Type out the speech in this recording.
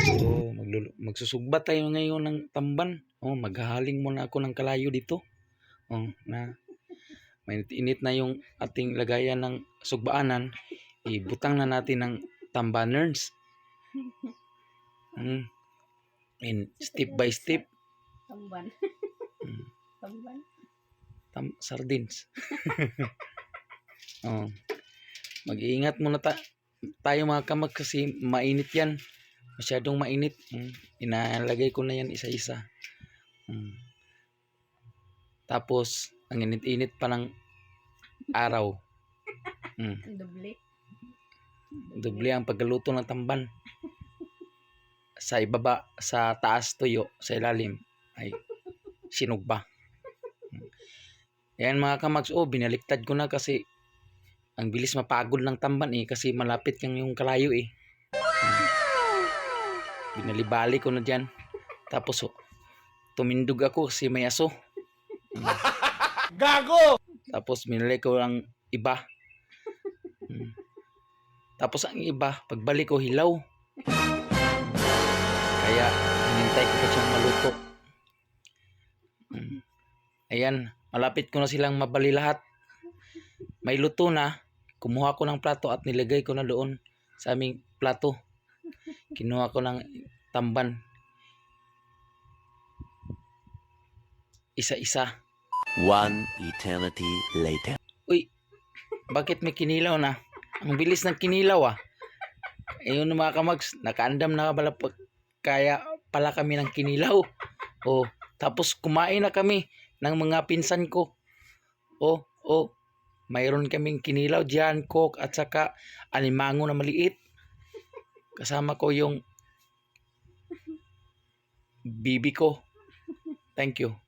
So, magsusugbat tayo ngayon ng tamban. Maghahaling muna ako ng kalayo dito. Na mainit-init na yung ating lagayan ng sugbaanan. Ibutang na natin ng tambaners. And step by step. Tamban. Tamban. Sardines. Mag-iingat muna tayo mga kamag kasi mainit yan. Masyadong mainit. Inalagay ko na yan isa-isa. Tapos, ang init-init pa ng araw. Doble ang pagluto ng tamban. Sa ibaba, sa taas tuyo, sa ilalim ay sinugba. Ayan mga kamags, binaliktad ko na kasi ang bilis mapagod ng tamban kasi malapit yung kalayo Binalibali ko na dyan. Tapos tumindog ako kasi may aso. Gago! Tapos minali ko ang iba. Tapos ang iba, pagbalik ko hilaw. Kaya hinintay ko pa siyang maluto. Ayan, malapit ko na silang mabali lahat. May luto na. Kumuha ko ng plato at nilagay ko na doon sa aming plato. Kinuha ko ng tamban. Isa-isa. One eternity later. Uy, bakit may kinilaw na? Ang bilis ng kinilaw Ayun mga kamags, nakaandam na pala kaya pala kami ng kinilaw. Tapos kumain na kami ng mga pinsan ko. Mayroon kaming kinilaw dyan, coke at saka alimango na maliit. Kasama ko yung bibi ko. Thank you.